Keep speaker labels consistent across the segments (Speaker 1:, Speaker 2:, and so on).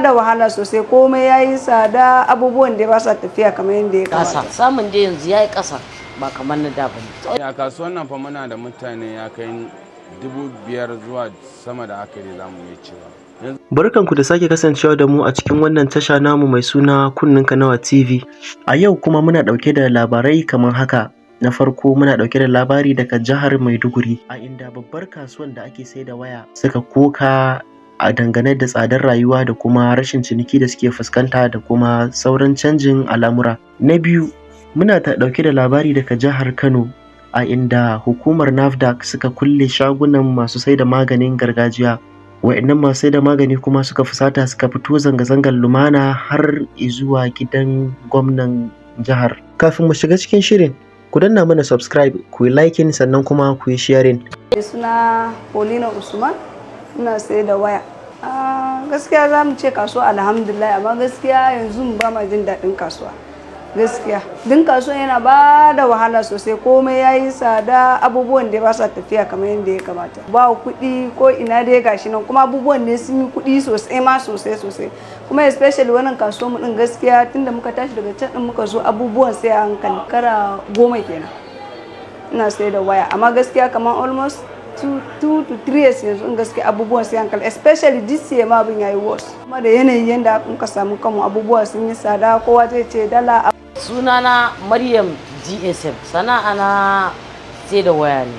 Speaker 1: da wahala sosai, komai yayi tsada, abubuwan da ba sa tafiya kamar yadda ya kamata.
Speaker 2: Samun da yanzu yayi ƙasa ba kamar na da bane.
Speaker 3: A kasuwan nan fa muna da mutane ya kai 5,000 zuwa sama da haka ne zamu iya cewa.
Speaker 4: Barkanku da sake kasancewa da mu a cikin wannan tasha namu mai suna Kunninka Nawa TV. A yau kuma muna ɗauke da labarai kamar haka. Na farko muna ɗauke da labari daga jihar Maiduguri, a inda babbar kasuwan da ake sai da waya suka koka a dangane da tsadar rayuwa da kuma rashin ciniki da suke fuskanta da kuma sauran canjin al'amura. Na biyu muna ɗauke da labari daga jihar Kano, a inda hukumar NAFDAC suka kulle shagunan masu sai da maganin gargajiya. Wa'annan masu sai da magani kuma suka fusata suka fito zanga-zangar lumana har zuwa gidan gwamnan jihar. Kafin mu shiga cikin shirin, ku danna mana subscribe, ku yi liking sannan kuma ku yi sharing.
Speaker 1: Suna Paulina Usman, ina sai da waya. Gaskiya za mu ce kasuwa alhamdulillah, amma gaskiya yanzu ba ma jin daɗin kasuwa. Gaskiya din kasuwa yana ba da wahala sosai, komai yayi tsada, abubuwan da ba sa tafiya kamar yadda ya kamata. Ba kuɗi ko ina dai gashi nan, kuma abubuwan ne sun yi kuɗi sosai ma sosai. Kuma especially wannan kasuwa mu din gaskiya tunda muka tashi daga can din muka zo abubuwan sai a hankali. Kara 10 kenan ina sai da waya, amma gaskiya kamar almost 2 to 3 years yanzu in gaskiya abubuwan sai hankali, especially this year ma abin yayi worse. Kuma da yanayin yanda muka samu kanmu abubuwa sun yi tsada, kowa zai ce dala.
Speaker 2: Sunana Maryam GSM, sana'a na sai da waya ne,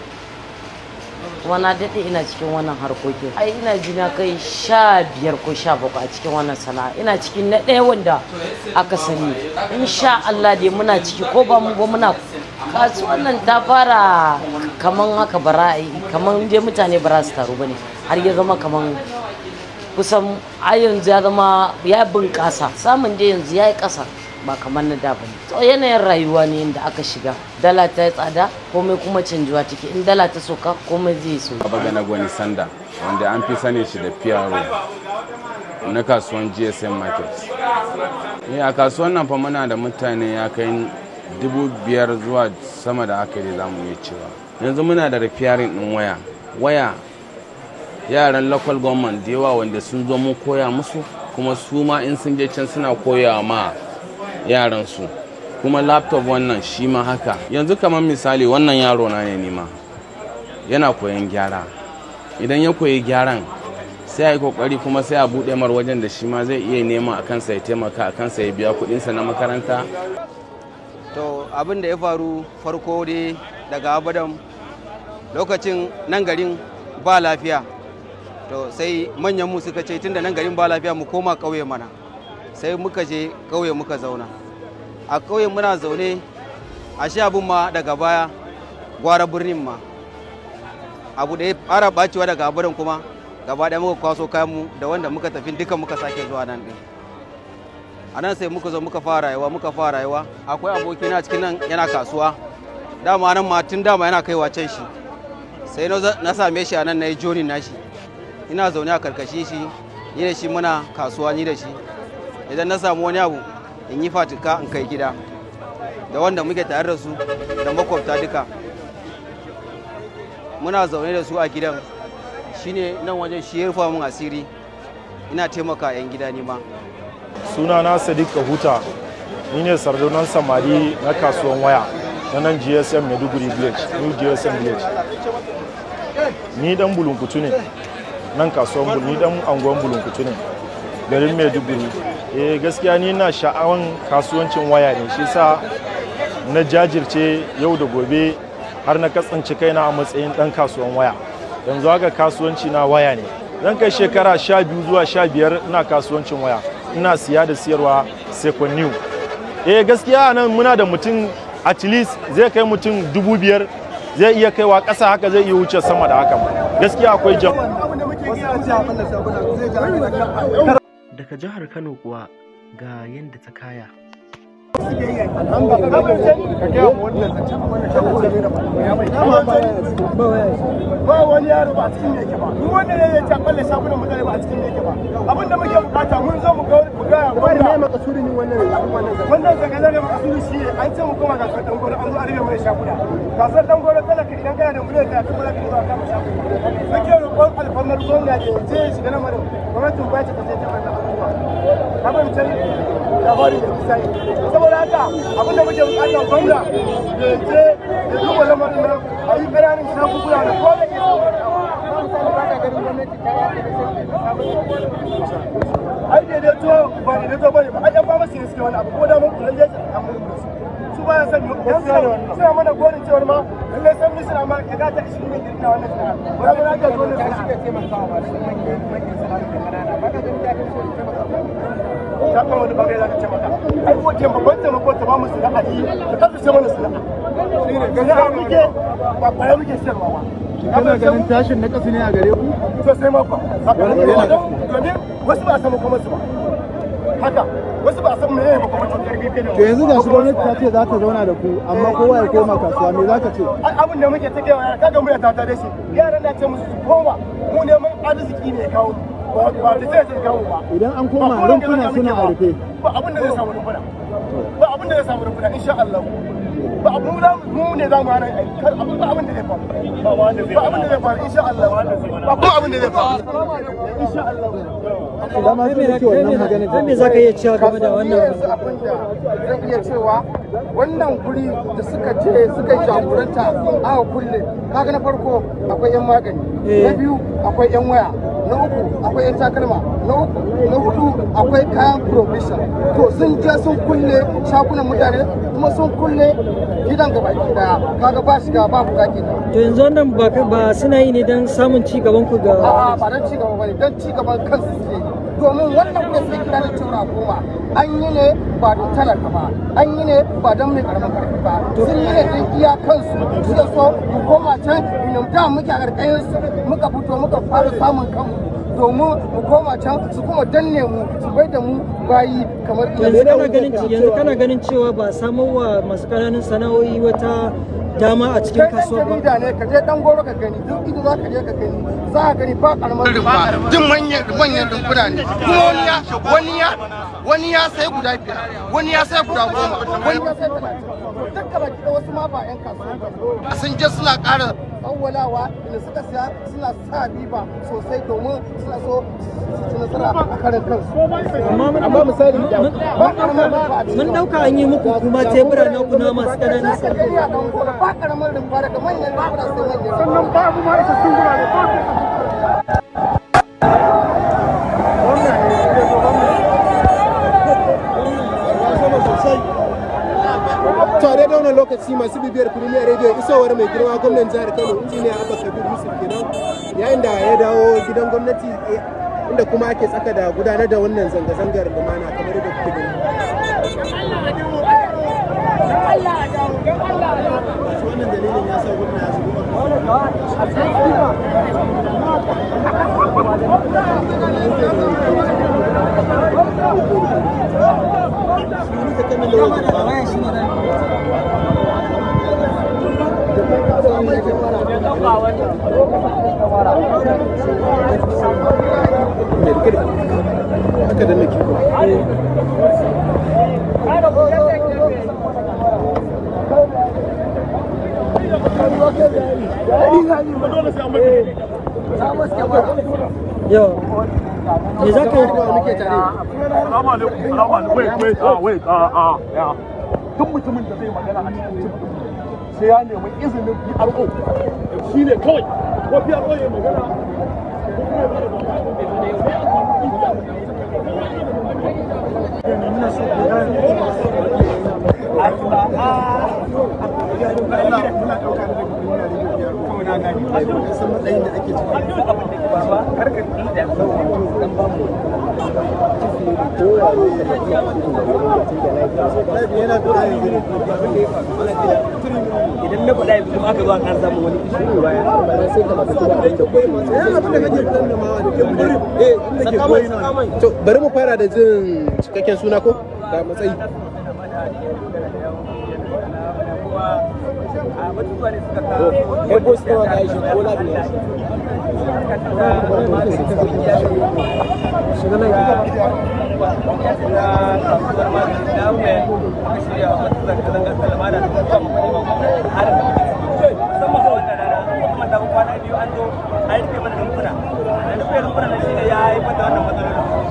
Speaker 2: kuma na daɗe ina cikin wannan harkokin. Ai ina ji na kai 15 ko 17 a cikin wannan sana'a. Ina cikin na ɗaya wanda aka sani. Insha Allah dai muna ciki, ko ba mu ba muna. Kasuwan nan ta fara kaman haka bara'i, kaman dai mutane ba su taru bane, har ya zama kaman kusan a yanzu ya zama ya bunƙasa. Samun dai yanzu yayi ƙasa ba kamar na da bane. To yanayin rayuwa ne inda aka shiga, dala ta yi tsada, komai kuma canjuwa take. In dala ta soka komai zai so.
Speaker 3: Baba Gana Gwani Sanda, wanda an fi sani shi da PRO na kasuwan GSM Market. A kasuwan nan fa muna da mutane ya kai 5,000 zuwa sama da haka ne zamu iya cewa. Yanzu muna da repairing din waya yaran local government da yawa wanda sun zo mun koya musu, kuma su ma in sun je can suna koya ma yaran su. Kuma laptop wannan shi ma haka. Yanzu kamar misali wannan yaro na ne nima yana koyan gyara. Idan ya koyi gyaran sai a yi kokari kuma sai a buɗe mar wajen da shi ma zai iya nema a kansa ya taimaka a kansa ya biya kuɗinsa na makaranta.
Speaker 5: To abin da ya faru farko dai daga Abadan, lokacin nan garin ba lafiya, to sai manyan mu suka ce tunda nan garin ba lafiya mu koma ƙauye mana. Sai muka je ƙauye muka zauna. A ƙauye muna zaune, a shi abin ma daga baya gwara birnin ma. Abu da ya fara bacewa daga Abadan kuma gaba ɗaya muka kwaso kayanmu da wanda muka tafi duka muka sake zuwa nan ɗin. A nan sai muka zo muka fara rayuwa. Akwai abokina cikin nan yana kasuwa, dama nan ma tun dama yana kaiwa can shi. Sai na same shi a nan na yi jonin nashi, ina zaune a karkashi shi, ni da shi muna kasuwa ni da shi. Idan na samu wani abu in yi fatika in kai gida, da wanda muke tare da su da makwabta duka muna zaune da su a gidan. Shine nan wajen shi ya rufa mun asiri, ina taimaka 'yan gida ni ma.
Speaker 6: Sunana Sadiq Kahuta, ni ne sardaunan samari na kasuwan waya na nan GSM Maiduguri Village, New GSM Village. Ni dan Bulunkutu ne, nan kasuwan ni dan anguwan Bulunkutu ne, garin Maiduguri. Gaskiya ni na sha'awan kasuwancin waya ne, shi sa na jajirce yau da gobe har na kasance kaina a matsayin dan kasuwan waya. Yanzu haka kasuwanci na waya ne. Zan kai shekara 12 zuwa 15 ina kasuwancin waya. Ina siya da siyarwa second new. Gaskiya nan muna da mutum at least zai kai mutum 5,000, zai iya kaiwa ƙasa haka, zai iya wuce sama da haka. Gaskiya akwai jam.
Speaker 4: Daga jihar Kano kuwa ga yadda ta kaya.
Speaker 7: Ba wani yaro ba cikin yake ba, duk wanda ya ce balle shagunan mutane ba cikin yake ba. Abin da muke bukata mun zo mu ga wani ne makasurin wannan zanga-zanga makasurin shi an ce mu koma kasuwar Dangoro, an zo a rufe mai shaguna. Kasuwar Dangoro talaka idan kana da miliyan 30 ba za ka zuwa kama shaguna. Muke roƙon alfarmar gwamnati ya je shiga lamarin, gwamnatin ba ta ta wannan abubuwa. fahimci labari da kusa yi saboda haka abinda muke bukata gwamna da je da duba lamarin nan a yi ƙananan shagugula da ko da ke ai daidaito ba daidaito ba ne ba ai yan ba masu suke wani abu ko da mun kula da an mulki su ba ya sani suna mana gorin cewar ma lallai san misira ma ya gata shi ne girka wannan sana'a ba za mu ga dole ka shi ke taimakawa ba shi manyan sana'a da kanana ba ka gani da kan so ta kan wani bangare za ka ce maka ai ko ke babban taimako ta ba mu sana'a ta tafi mana sana'a shine sana'a muke ba kwaya muke sayarwa ba
Speaker 8: kana ganin tashin na kasu ne a gare ku
Speaker 7: sosai ma kwa domin wasu ba a samu kuma su ba haka wasu ba a san meye ba kuma
Speaker 8: to yanzu ga shi gwamnati ta ce za ta zauna da ku amma kowa ya koma kasuwa me za ka ce
Speaker 7: abin da muke take wa kaga mu ya tata da shi yaran na ce musu su koma mu neman arziki ne kawo ba da sai kawo ba
Speaker 8: idan an koma rumfuna suna a rufe
Speaker 7: ba abin da zai samu rumfuna ba abin da zai samu rumfuna insha Allah ba abu mu ne za mu hana kar abin ba abin da zai faru ba abin da zai faru insha Allah ba ko abin da zai faru insha Allah
Speaker 8: idan ma sai ke wannan magana da me zaka iya cewa game da wannan
Speaker 7: abin da zan iya cewa wannan guri da suka je suka jagoranta aka kulle kaga na farko akwai yan magani na biyu akwai yan waya na uku akwai yan takalma na hudu akwai kayan provision to sun je sun kulle shagunan mutane kuma sun kulle gidan gaba daya kaga ba shiga ba buga kenan
Speaker 9: to yanzu wannan ba suna yi ne don samun ci gaban ku ga
Speaker 7: a'a ba don ci gaba bane don ci gaban kansu suke domin wannan kuma sai kira da cewa goma an yi ne ba don talaka ba an yi ne ba don mai karamin karfi ba sun yi ne don iya kansu suka so mu koma can inda da muke a karkashin su muka fito muka fara samun kanmu domin mu koma can su kuma danne mu su bai da mu bayi kamar
Speaker 9: yanzu kana ganin cewa ba samar wa masu ƙananan sana'o'i wata dama a cikin kasuwa ba
Speaker 7: kai ne ka je dan goro ka gani duk inda za ka je ka gani za ka gani ba karamar rumfa duk manyan rumfuna ne kuma wani ya sai guda 5 wani ya sai guda 10 wani ya sai 30 dukkan baki da wasu ma ba yan kasuwa sun je suna ƙara tsawwalawa da suka siya suna sa riba sosai domin suna so su nasara a karin kansu
Speaker 8: amma misali
Speaker 7: ba karamar rumfa
Speaker 9: mun dauka an yi muku kuma tebura na kuna masu ƙananan
Speaker 7: sana'o'i ba karamar rumfa daga manyan rumfuna sai manyan sannan babu ma isa sun gura da
Speaker 8: tare da wannan lokaci masu bibiyar Premier Radio isowar mai girma gwamnan jihar Kano injiniya Abba Kabir Yusuf kenan yayin da ya dawo gidan gwamnati inda kuma ake tsaka da gudanar da wannan zanga-zangar lumana kamar da kuke gani. Wannan dalilin ya sa gwamna ya haka da nake
Speaker 9: Yo, me za ka yi
Speaker 8: muke tare?
Speaker 10: Duk mutumin da zai magana a cikin sai ya nemi izinin PRO shi ne kawai ko PRO ya magana
Speaker 11: idan na faɗa yanzu aka zo an samu wani ishu baya
Speaker 8: to bari mu fara da jin cikakken suna ko da matsayi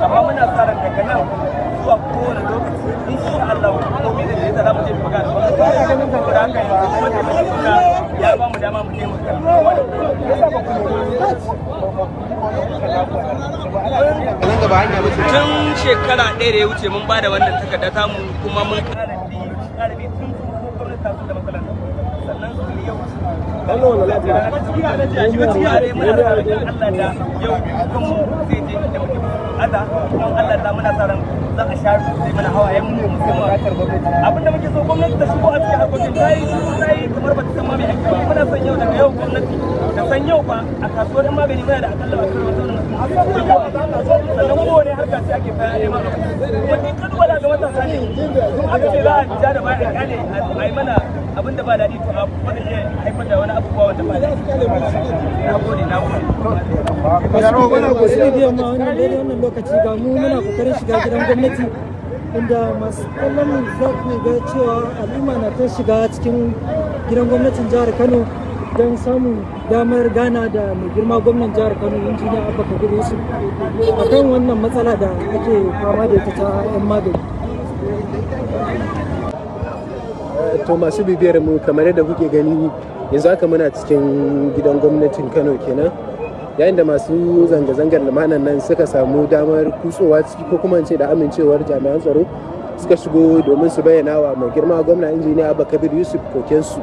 Speaker 11: amma muna sa ran daga nan zuwa kowane lokaci insha Allah komai da yadda za mu je mu magana saboda haka ya ba mu dama mu je mu tun shekara ɗaya da ya wuce mun ba da wannan takarda tamu kuma mun ƙara bi tun gwamnati ta so da matsalar sannan su yau muna da Allah da yau kuma zai je da muke Allah kuma Allah da muna sa ran za a share sai mana hawayen mu abinda muke so gwamnati ta shigo a cikin harkokin tayi kamar ba ta san ma me ake ba muna son yau daga yau gwamnati ta san yau fa a kasuwar magani muna da akalla ba sannan kowane harka ce ake fara nema kuma in ka duba ga matasa ne aka ce za a ja da baya a kyale a yi mana abin da ba daɗi to a kuma zai haifar da wani abubuwa wanda ba daɗi na gode
Speaker 9: wannan lokaci ga mu muna kokarin shiga gidan gwamnati inda masu kallon mu za ku ga cewa al'umma na ta shiga cikin gidan gwamnatin jihar Kano don samun damar gana da mai girma gwamnan jihar Kano injiniya Abba Kabir Yusuf akan wannan matsala da ake fama da ita ta 'yan magani.
Speaker 8: To masu bibiyar mu kamar yadda kuke gani yanzu haka muna cikin gidan gwamnatin Kano kenan yayin da masu zanga-zangar lumanan nan suka samu damar kutsowa ciki ko kuma ce da amincewar jami'an tsaro suka shigo domin su bayyana wa mai girma gwamna injiniya Abba Kabir Yusuf kokensu.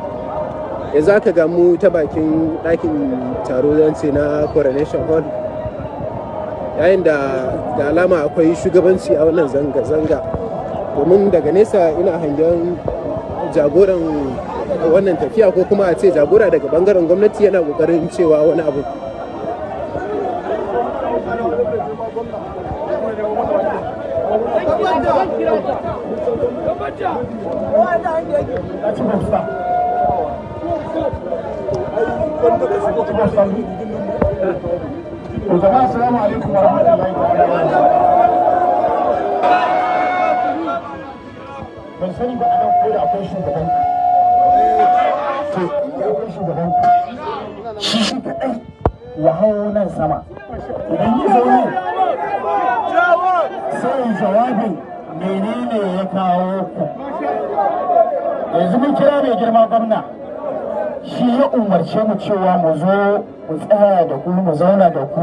Speaker 8: Yanzu aka gamu ta bakin ɗakin taro zance na Coronation Hall yayin da alama akwai shugabanci a wannan zanga-zanga domin daga nesa ina hangen jagoran wannan tafiya ko kuma a ce jagora daga bangaren gwamnati yana kokarin cewa wani abu.
Speaker 10: Jama'a assalamu alaikum wa rahmatullahi ta'ala. Ban sani ba a nan ko da akwai shugaban. To, akwai shugaban. Shi kaɗai ya hau nan sama. Idan ya zo ne, sai jawabin menene ya kawo ku. Yanzu mun kira mai girma gwamna. Shi ya umarce mu cewa mu zo mu tsaya da ku mu zauna da ku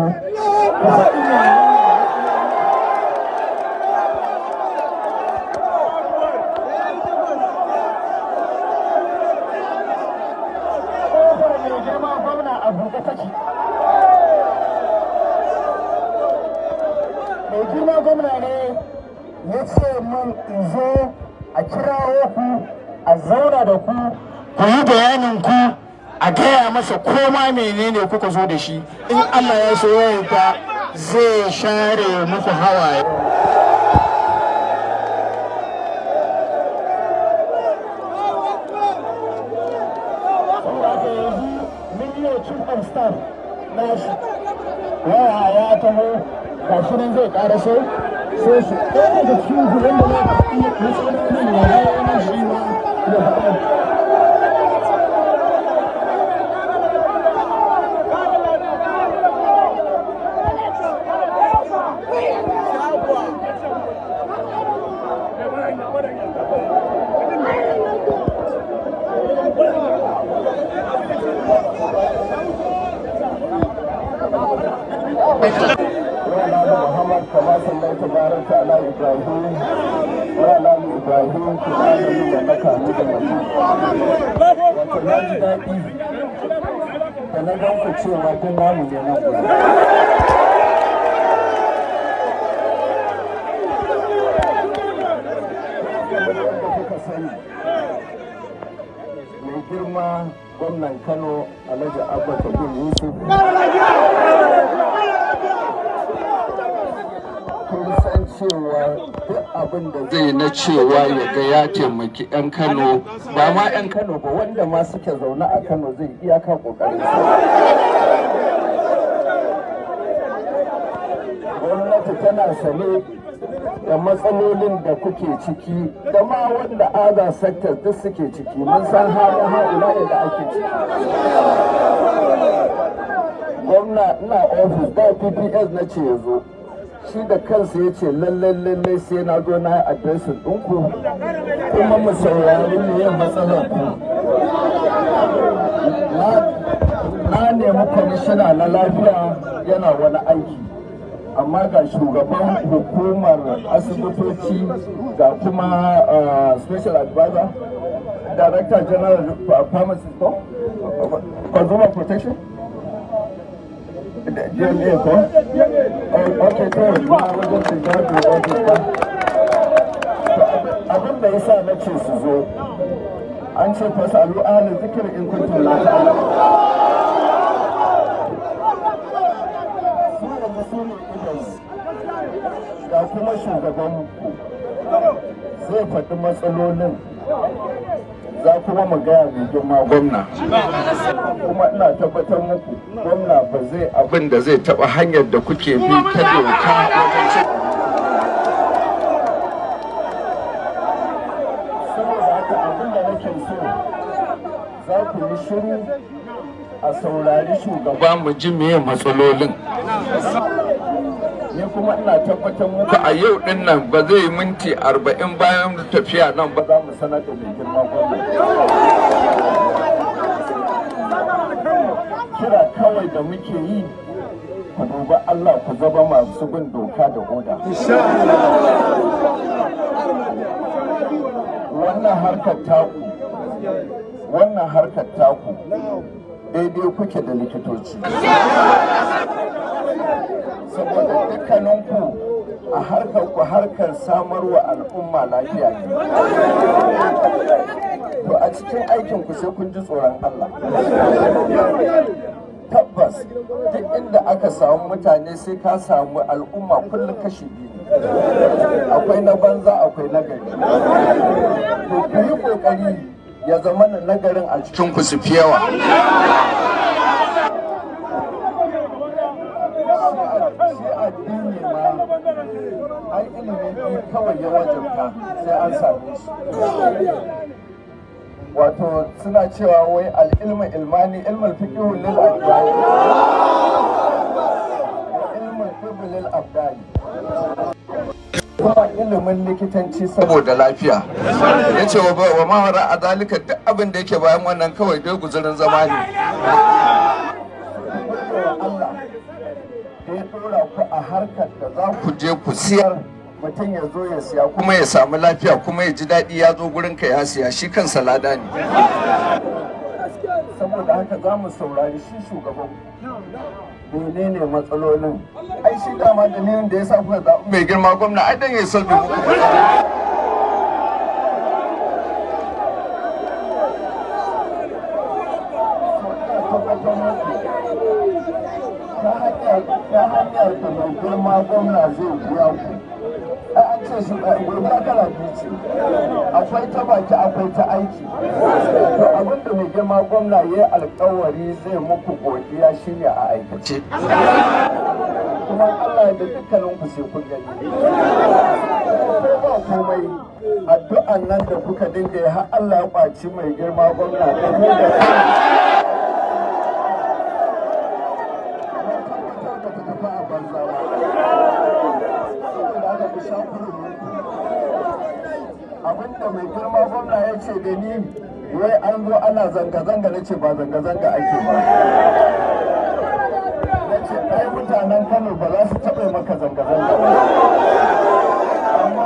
Speaker 10: mai girma gwamna a buɗe take. Mai girma gwamna ne ya ce mun in zo a kirawo ku a zauna da ku ku yi bayanin ku a gaya masa koma menene kuka zo da shi in Allah ya so yarda zai share muku hawaye. Chief of Staff nashi waya ya taho gashi nan zai karaso sai su ɗaya da cikin gudan da na iya matsalolin ya yana shi ma ya faɗa. Muhammad kama sallaita baraka ala Ibrahim wa ala Ibrahim subhanahu wa ta'ala da mutum. Wato na ji daɗi da na gan ku cewa duk namu ne nan gudu. Kuka sani mai girma gwamnan Kano Alhaji Abba Kabir Yusuf kun san cewa duk abin da zai na cewa ya ga ya taimaki 'yan Kano ba ma 'yan Kano ba wanda ma suke zaune a Kano zai iyaka kokarin sa. Gwamnati tana sane da matsalolin da kuke ciki da ma wanda other sectors duk suke ciki mun san halin haula da ake ciki. Gwamna ina ofis da PPS na ce ya zo shi da kansa ya ce lallai sai na zo na yi adresin ɗinku kuma mu saurari ne yin matsalar ku. Na nemi kwamishina na lafiya yana wani aiki, amma ga shugaban hukumar asibitoci ga kuma special advisor, director general pharmacy ko consumer protection. GMA ko? Okay, to ma wajen shiga da abin da yasa na ce su zo, an ce fasalu ahli zikir in kuntum la ta'lamun. Ga kuma shugaban ku zai faɗi matsalolin, za kuma mu gaya mai girma gwamna, kuma ina tabbatar muku gwamna ba zai abin da zai taɓa hanyar da kuke bi ta doka wajen cin. Saboda haka abin da nake so za ku yi shiru a saurari shugaba mu ji meye matsalolin. Ni kuma ina tabbatar muku a yau din nan ba zai minti 40 bayan tafiya nan ba za mu sanar da mai girma gwamnati. Kira kawai da muke yi, ku duba Allah ku zama masu bin doka da oda. Wannan harkar taku daidai kuke da likitoci. Saboda dukkaninku a harkar samarwa al'umma lafiya ne. To a cikin aikin ku sai kun ji tsoron Allah. Tabbas duk inda aka samu mutane sai ka samu al'umma kullum kashi biyu. Akwai na banza akwai na gari. To ku yi kokari ya zama na nagarin a cikin ku su fi yawa. Ai ilimin kawai ya wajabta sai an same shi. Wato suna cewa wai al'ilmu ilmani ilmul fiqhu lil abdani ilmul fiqhu lil abdani, kuma ilimin likitanci saboda lafiya. Yace wa ma wara a zalika duk abin da yake bayan wannan kawai dai guzurin zama ne. Allah ya dora ku a harkar da za ku je ku siyar, mutum ya zo ya siya kuma ya samu lafiya kuma ya ji daɗi ya zo gurin ka ya siya, shi kansa lada ne. Saboda haka za mu saurari shi shugaban menene matsalolin. Ai shi dama dalilin da ya sa kuka zaɓi mai girma gwamna ai dan ya sauke muku. Ta hanyar da mai girma gwamna zai biya ku. An ce su gurba kala biyu ce, akwai ta baki akwai ta aiki. To abin da mai girma gwamna ya yi alkawari zai muku godiya shine a aikace. Kuma Allah da dukkanin ku sai kun gani. Ko ba komai addu'an nan da kuka dinga yi har Allah ya kwaci mai girma gwamna da mu da abinda mai girma gwamna ya ce da ni wai an zo ana zanga-zanga, na ce ba zanga-zanga ake ba. Na ce ɗaya mutanen Kano ba za su taɓa maka zanga-zanga ba, amma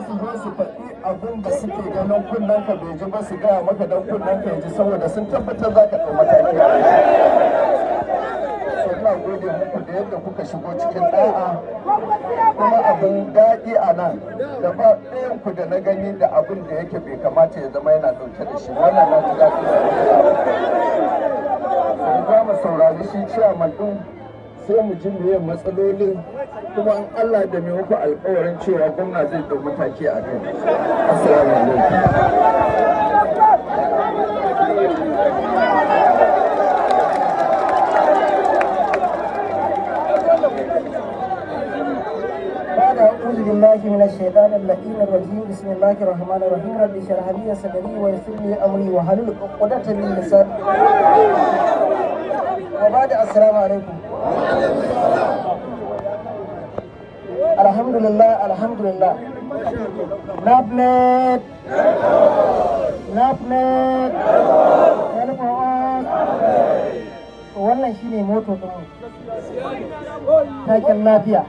Speaker 10: su zo su faɗi abin da suke ganin kunnen ka bai ji ba su gaya maka don kunnen ka ji, saboda sun tabbatar za ka ɗau mataki. Ina gode muku da yadda kuka shigo cikin ɗa'a, kuma abin daɗi a nan da ba ɗayan ku da na gani da abin da yake bai kamata ya zama yana ɗauke da shi, wannan na ji daɗi. Sai za mu saurari shi ciyaman ɗin sai mu ji meye matsalolin, kuma in Allah da mai muku alƙawarin cewa gwamna zai ɗau mataki a kai. Assalamu alaikum.
Speaker 12: أعوذ بالله من الشيطان اللعين الرجيم. بسم الله الرحمن الرحيم. رب اشرح لي صدري ويسر لي أمري واحلل عقدة من لساني. وبعد السلام عليكم. alhamdulillah alhamdulillah. Nabnet wannan shine moto ɗinmu, taken lafiya.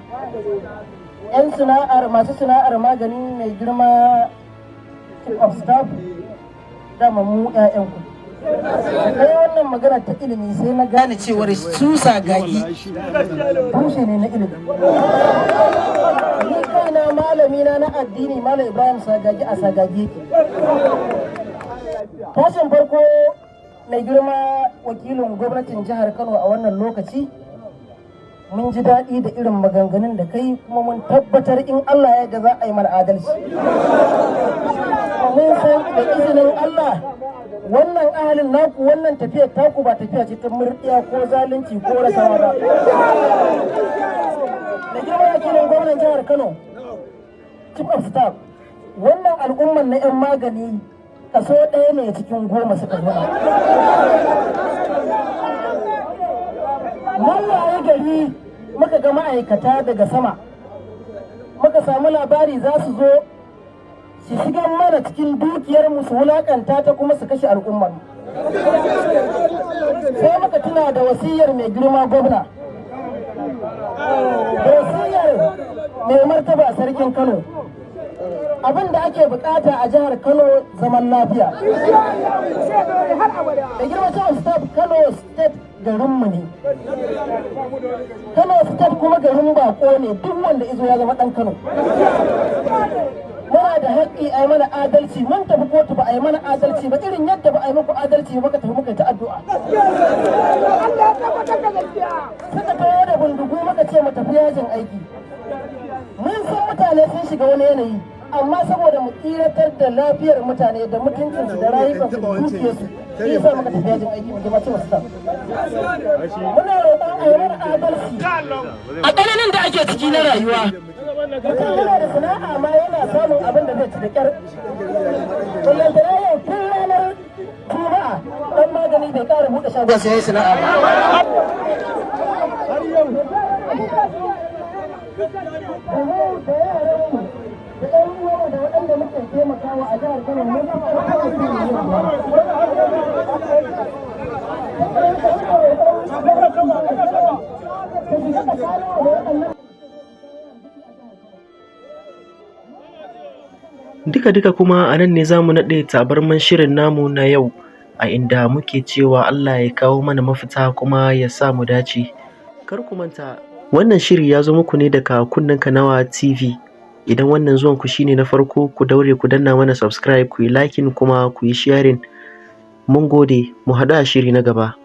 Speaker 12: 'Yan sana'ar masu sana'ar magani mai girma chief of staff dama mu 'ya'yanku. Kai wannan magana ta ilimi sai na gane cewar su sagagi tushe ne na ilimi. Ni kaina malamina na addini Malam Ibrahim Sagagi a Sagagi yake. Tashin farko mai girma wakilin gwamnatin jihar Kano a wannan lokaci mun ji daɗi da irin maganganun da kai kuma mun tabbatar in Allah ya da za a yi mana adalci. Mun san da izinin Allah wannan ahalin naku wannan tafiyar taku ba tafiya ce ta murɗiya ko zalunci ko rasawa ba. Da girma wakilin gwamnan jihar Kano chief of staff wannan al'umman na 'yan magani kaso ɗaya ne cikin 10 suka nuna. Mun waye gari muka ga ma'aikata daga sama muka samu labari za su zo su shiga mana cikin dukiyar mu su wulakanta ta kuma su kashe al'ummar. Sai muka tuna da wasiyar mai girma gwamna da wasiyar mai martaba sarkin Kano. Abin da ake bukata a jihar Kano zaman lafiya. Da girma chief staff Kano state garinmu ne. Kano state kuma garin bako ne, duk wanda izo ya zama dan Kano. Muna da haƙƙi a yi mana adalci, mun tafi kotu ba a yi mana adalci ba, irin yadda ba a yi muku adalci ba, muka tafi muka ta addu'a. Suka tawo da bindigu muka ce mu tafi yajin aiki. Mun san mutane sun shiga wani yanayi, amma saboda mu tsiratar da lafiyar mutane da mutuncinsu da rayukansu da dukiyarsu shi yasa muka tafi yajin aiki mu gabace masu staff. Muna roƙon a yi mana adalci a ƙananan da ake ciki na rayuwa. Mutum yana da sana'a ma yana samun abin da zai ci da ƙyar. Ballantana yau tun ranar Juma'a ɗan magani bai ƙara buɗe shagon sai ya yi sana'a ba. Da yaranmu da ɗan uwanmu da waɗanda muke taimakawa a jihar Kano mun fi
Speaker 4: Duka-duka kuma a nan ne za mu naɗe tabarman shirin namu na yau, a inda muke cewa Allah ya kawo mana mafita kuma ya sa mu dace. Kar ku manta, wannan shiri ya zo muku ne daga Kunnen Kanawa TV. Idan wannan zuwan ku shine na farko, ku daure ku danna mana subscribe, ku yi liking kuma ku yi sharing. Mun gode, mu haɗu a shiri na gaba.